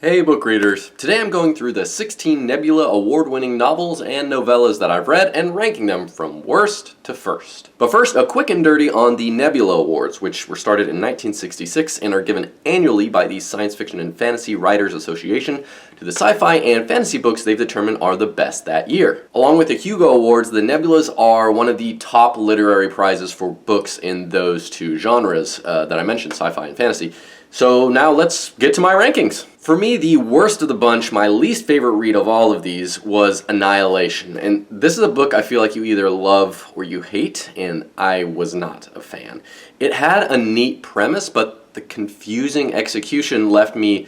Hey book readers! Today I'm going through the 16 Nebula award-winning novels and novellas that I've read and ranking them from worst to first. But first, a quick and dirty on the Nebula Awards, which were started in 1966 and are given annually by the Science Fiction and Fantasy Writers Association to the sci-fi and fantasy books they've determined are the best that year. Along with the Hugo Awards, the Nebulas are one of the top literary prizes for books in those two genres that I mentioned, sci-fi and fantasy. So now let's get to my rankings. For me, the worst of the bunch, my least favorite read of all of these, was Annihilation. And this is a book I feel like you either love or you hate, and I was not a fan. It had a neat premise, but the confusing execution left me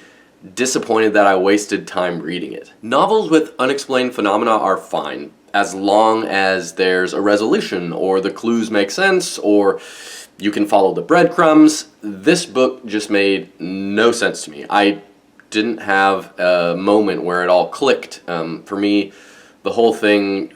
disappointed that I wasted time reading it. Novels with unexplained phenomena are fine, as long as there's a resolution, or the clues make sense, or you can follow the breadcrumbs. This book just made no sense to me. I didn't have a moment where it all clicked. For me, the whole thing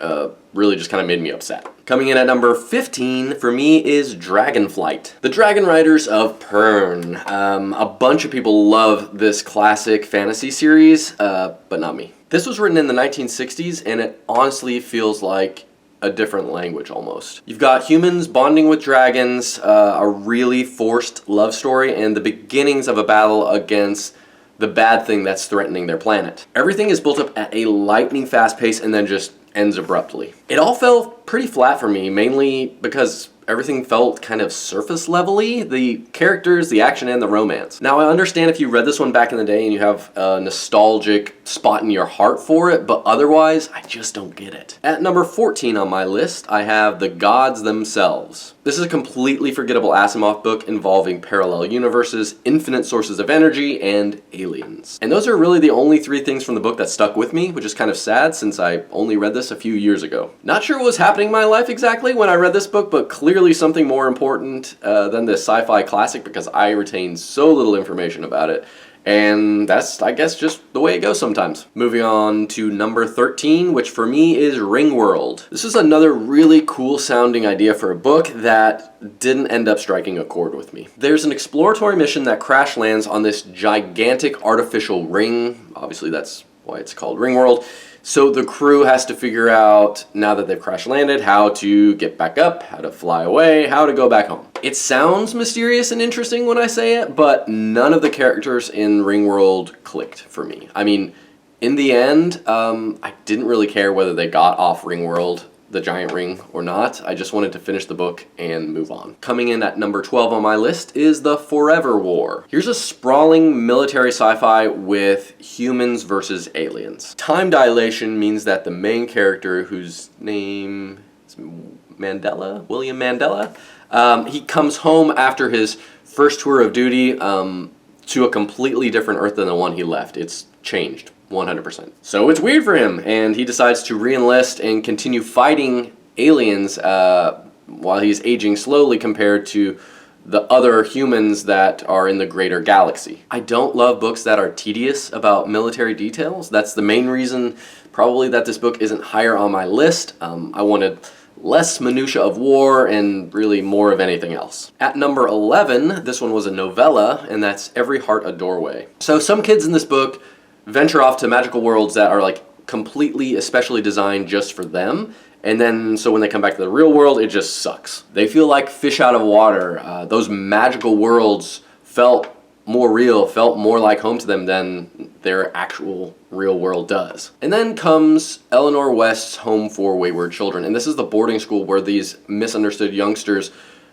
really just kind of made me upset. Coming in at number 15 for me is Dragonflight. The Dragon Riders of Pern. A bunch of people love this classic fantasy series, but not me. This was written in the 1960s, and it honestly feels like a different language almost. You've got humans bonding with dragons, a really forced love story, and the beginnings of a battle against the bad thing that's threatening their planet. Everything is built up at a lightning fast pace and then just ends abruptly. It all fell pretty flat for me, mainly because everything felt kind of surface level-y. The characters, the action, and the romance. Now I understand if you read this one back in the day and you have a nostalgic spot in your heart for it, but otherwise, I just don't get it. At number 14 on my list, I have The Gods Themselves. This is a completely forgettable Asimov book involving parallel universes, infinite sources of energy, and aliens. And those are really the only three things from the book that stuck with me, which is kind of sad since I only read this a few years ago. Not sure what was happening in my life exactly when I read this book, but clearly something more important than this sci-fi classic because I retain so little information about it. And that's, I guess, just the way it goes sometimes. Moving on to number 13, which for me is Ringworld. This is another really cool sounding idea for a book that didn't end up striking a chord with me. There's an exploratory mission that crash lands on this gigantic artificial ring. Obviously that's why it's called Ringworld. So the crew has to figure out, now that they've crash landed, how to get back up, how to fly away, how to go back home. It sounds mysterious and interesting when I say it, but none of the characters in Ringworld clicked for me. I mean, in the end, I didn't really care whether they got off Ringworld, the giant ring, or not. I just wanted to finish the book and move on. Coming in at number 12 on my list is The Forever War. Here's a sprawling military sci-fi with humans versus aliens. Time dilation means that the main character, whose name is William Mandela, he comes home after his first tour of duty to a completely different Earth than the one he left. It's changed 100%. So it's weird for him, and he decides to re-enlist and continue fighting aliens while he's aging slowly compared to the other humans that are in the greater galaxy. I don't love books that are tedious about military details. That's the main reason probably that this book isn't higher on my list. I wanted less minutia of war and really more of anything else. At number 11, this one was a novella, and that's Every Heart a Doorway. So some kids in this book venture off to magical worlds that are like completely especially designed just for them, and then so when they come back to the real world, it just sucks. They feel like fish out of water. Those magical worlds felt more real, felt more like home to them than their actual real world does. And then comes Eleanor West's Home for Wayward Children, and this is the boarding school where these misunderstood youngsters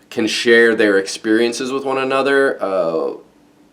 can share their experiences with one another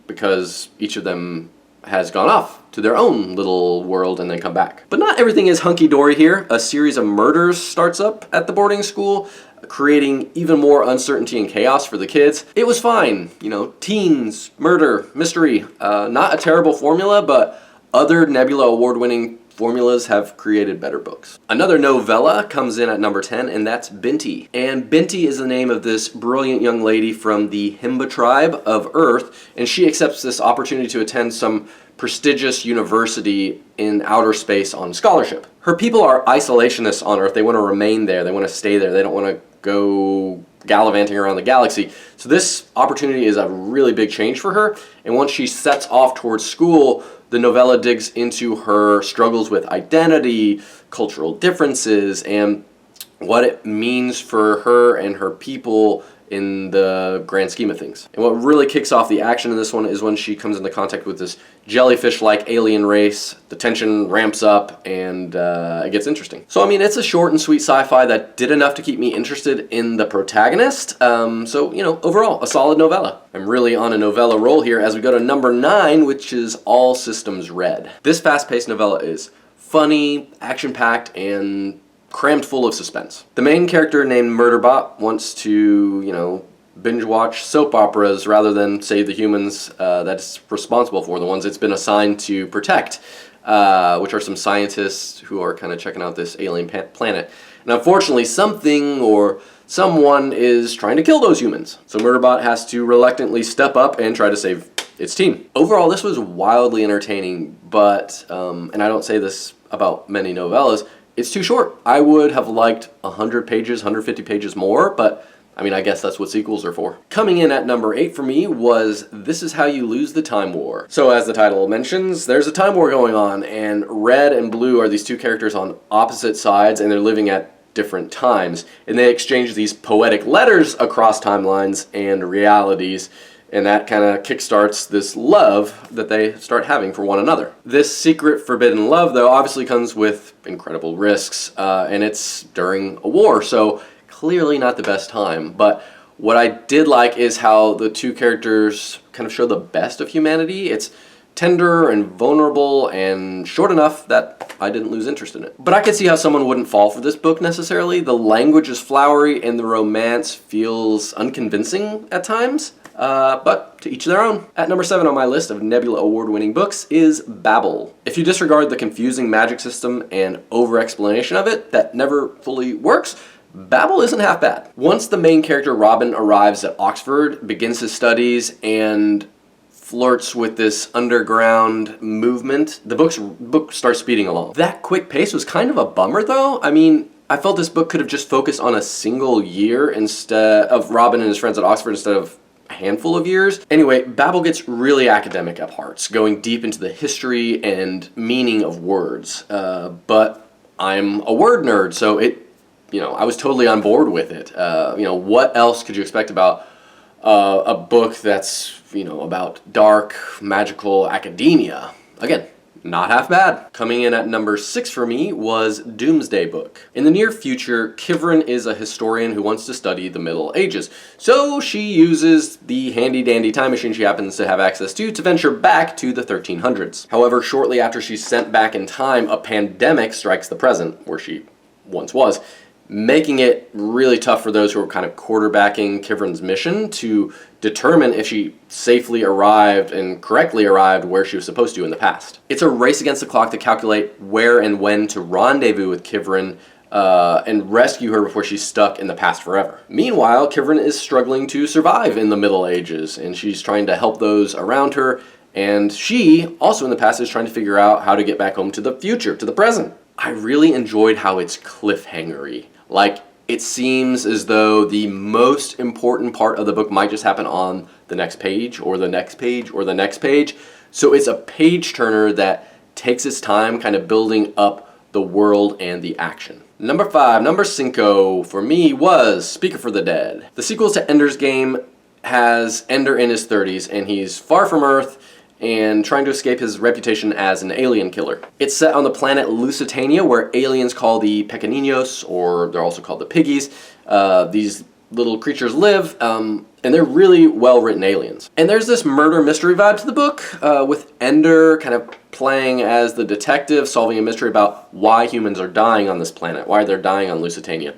because each of them has gone off to their own little world and then come back. But not everything is hunky-dory here. A series of murders starts up at the boarding school, creating even more uncertainty and chaos for the kids. It was fine, you know, teens, murder, mystery. Not a terrible formula, but other Nebula award-winning formulas have created better books. Another novella comes in at number 10, and that's Binti. And Binti is the name of this brilliant young lady from the Himba tribe of Earth, and she accepts this opportunity to attend some prestigious university in outer space on scholarship. Her people are isolationists on Earth. They want to remain there. They want to stay there. They don't want to go gallivanting around the galaxy. So this opportunity is a really big change for her, and once she sets off towards school, the novella digs into her struggles with identity, cultural differences, and what it means for her and her people in the grand scheme of things. And what really kicks off the action in this one is when she comes into contact with this jellyfish-like alien race. The tension ramps up and it gets interesting. So I mean, it's a short and sweet sci-fi that did enough to keep me interested in the protagonist. So, you know, overall, a solid novella. I'm really on a novella roll here as we go to number 9, which is All Systems Red. This fast-paced novella is funny, action-packed, and crammed full of suspense. The main character named Murderbot wants to, you know, binge watch soap operas rather than save the humans that it's responsible for, the ones it's been assigned to protect, which are some scientists who are kind of checking out this alien planet. And unfortunately, something or someone is trying to kill those humans. So Murderbot has to reluctantly step up and try to save its team. Overall, this was wildly entertaining, but, and I don't say this about many novellas, it's too short. I would have liked 100 pages, 150 pages more, but I mean, I guess that's what sequels are for. Coming in at number 8 for me was This Is How You Lose the Time War. So as the title mentions, there's a time war going on, and Red and Blue are these two characters on opposite sides, and they're living at different times. And they exchange these poetic letters across timelines and realities, and that kind of kickstarts this love that they start having for one another. This secret forbidden love, though, obviously comes with incredible risks, and it's during a war, so clearly not the best time. But what I did like is how the two characters kind of show the best of humanity. It's tender and vulnerable and short enough that I didn't lose interest in it. But I could see how someone wouldn't fall for this book necessarily. The language is flowery and the romance feels unconvincing at times. But to each their own. At number 7 on my list of Nebula award-winning books is Babel. If you disregard the confusing magic system and over-explanation of it that never fully works, Babel isn't half bad. Once the main character Robin arrives at Oxford, begins his studies, and flirts with this underground movement, the book starts speeding along. That quick pace was kind of a bummer though. I mean, I felt this book could have just focused on a single year instead of Robin and his friends at Oxford instead of a handful of years. Anyway, Babel gets really academic at parts, going deep into the history and meaning of words. But I'm a word nerd, so I was totally on board with it. What else could you expect about a book that's, about dark, magical academia? Again, not half bad. Coming in at number 6 for me was Doomsday Book. In the near future, Kivrin is a historian who wants to study the Middle Ages. So she uses the handy-dandy time machine she happens to have access to venture back to the 1300s. However, shortly after she's sent back in time, a pandemic strikes the present, where she once was, making it really tough for those who are kind of quarterbacking Kivrin's mission to determine if she safely arrived and correctly arrived where she was supposed to in the past. It's a race against the clock to calculate where and when to rendezvous with Kivrin and rescue her before she's stuck in the past forever. Meanwhile, Kivrin is struggling to survive in the Middle Ages, and she's trying to help those around her, and she, also in the past, is trying to figure out how to get back home to the future, to the present. I really enjoyed how it's cliffhanger-y. Like, it seems as though the most important part of the book might just happen on the next page, or the next page, or the next page. So it's a page turner that takes its time kind of building up the world and the action. Number 5, number 5 for me was Speaker for the Dead. The sequel to Ender's Game has Ender in his 30s, and he's far from Earth and trying to escape his reputation as an alien killer. It's set on the planet Lusitania, where aliens called the Pequeños, or they're also called the Piggies. These little creatures live, and they're really well-written aliens. And there's this murder mystery vibe to the book, with Ender kind of playing as the detective, solving a mystery about why humans are dying on this planet, why they're dying on Lusitania,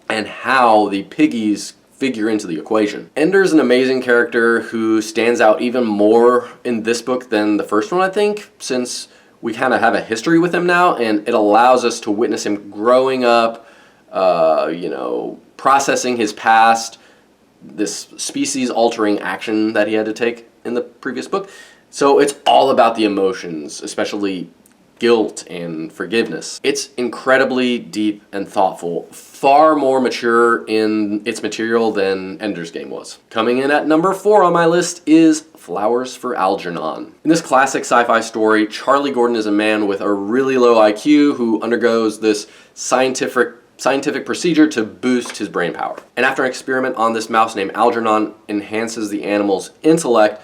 and how the Piggies figure into the equation. Ender's an amazing character who stands out even more in this book than the first one, I think, since we kind of have a history with him now, and it allows us to witness him growing up, processing his past, this species-altering action that he had to take in the previous book. So it's all about the emotions, especially guilt and forgiveness. It's incredibly deep and thoughtful, far more mature in its material than Ender's Game was. Coming in at number 4 on my list is Flowers for Algernon. In this classic sci-fi story, Charlie Gordon is a man with a really low IQ who undergoes this scientific procedure to boost his brain power. And after an experiment on this mouse named Algernon enhances the animal's intellect,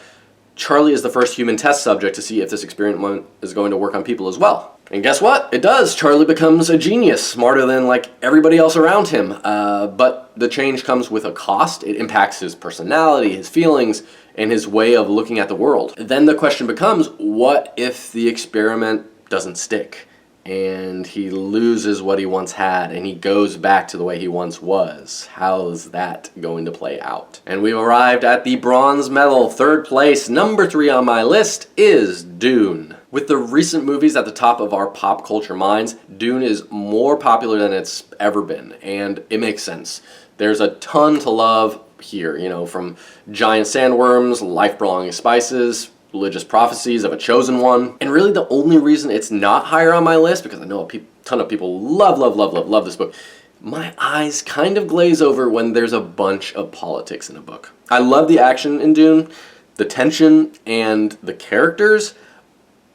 Charlie is the first human test subject to see if this experiment is going to work on people as well. And guess what? It does. Charlie becomes a genius, smarter than like everybody else around him. But the change comes with a cost. It impacts his personality, his feelings, and his way of looking at the world. Then the question becomes, what if the experiment doesn't stick? And he loses what he once had, and he goes back to the way he once was. How's that going to play out? And we've arrived at the bronze medal, 3rd place. Number 3 on my list is Dune. With the recent movies at the top of our pop culture minds, Dune is more popular than it's ever been, and it makes sense. There's a ton to love here, from giant sandworms, life-belonging spices, religious prophecies of a chosen one. And really the only reason it's not higher on my list, because I know a ton of people love this book, my eyes kind of glaze over when there's a bunch of politics in a book. I love the action in Dune, the tension, and the characters,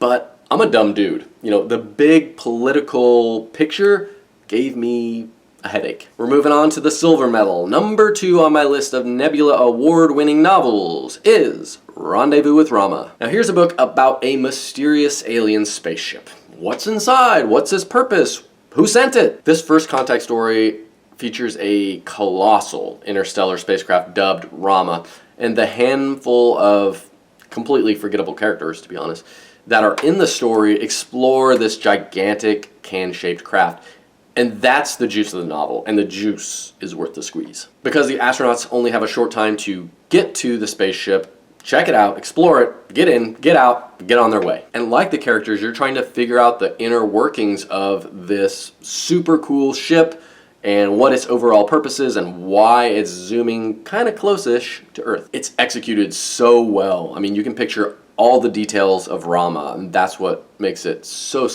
but I'm a dumb dude. The big political picture gave me a headache. We're moving on to the silver medal. Number 2 on my list of Nebula award-winning novels is Rendezvous with Rama. Now here's a book about a mysterious alien spaceship. What's inside? What's its purpose? Who sent it? This first contact story features a colossal interstellar spacecraft dubbed Rama, and the handful of completely forgettable characters, to be honest, that are in the story explore this gigantic can-shaped craft. And that's the juice of the novel, and the juice is worth the squeeze. Because the astronauts only have a short time to get to the spaceship, check it out, explore it, get in, get out, get on their way. And like the characters, you're trying to figure out the inner workings of this super cool ship and what its overall purpose is and why it's zooming kind of close-ish to Earth. It's executed so well. I mean, you can picture all the details of Rama, and that's what makes it so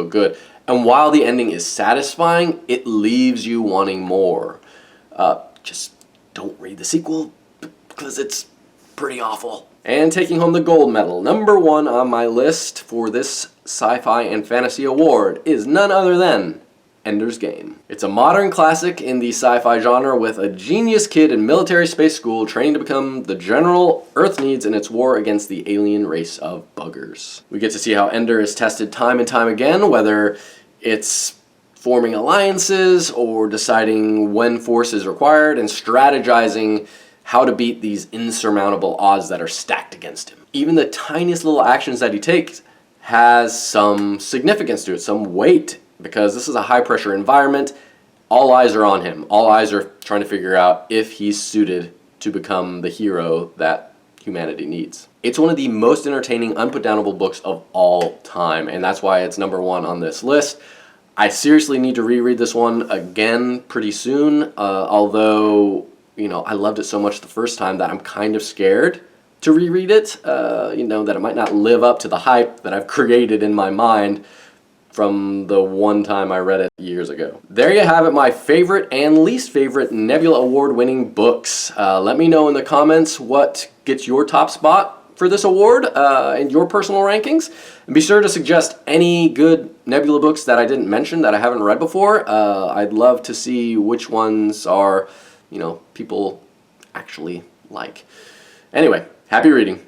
good. And while the ending is satisfying, it leaves you wanting more. Just don't read the sequel, because it's pretty awful. And taking home the gold medal, number 1 on my list for this sci-fi and fantasy award is none other than Ender's Game. It's a modern classic in the sci-fi genre with a genius kid in military space school training to become the general Earth needs in its war against the alien race of buggers. We get to see how Ender is tested time and time again, whether it's forming alliances or deciding when force is required and strategizing how to beat these insurmountable odds that are stacked against him. Even the tiniest little actions that he takes has some significance to it, some weight, because this is a high-pressure environment. All eyes are on him. All eyes are trying to figure out if he's suited to become the hero that humanity needs. It's one of the most entertaining, unputdownable books of all time, and that's why it's number 1 on this list. I seriously need to reread this one again pretty soon, although, I loved it so much the first time that I'm kind of scared to reread it, that it might not live up to the hype that I've created in my mind from the one time I read it years ago. There you have it, my favorite and least favorite Nebula award-winning books. Let me know in the comments what gets your top spot for this award in your personal rankings. And be sure to suggest any good Nebula books that I didn't mention that I haven't read before. I'd love to see which ones are, people actually like. Anyway, happy reading.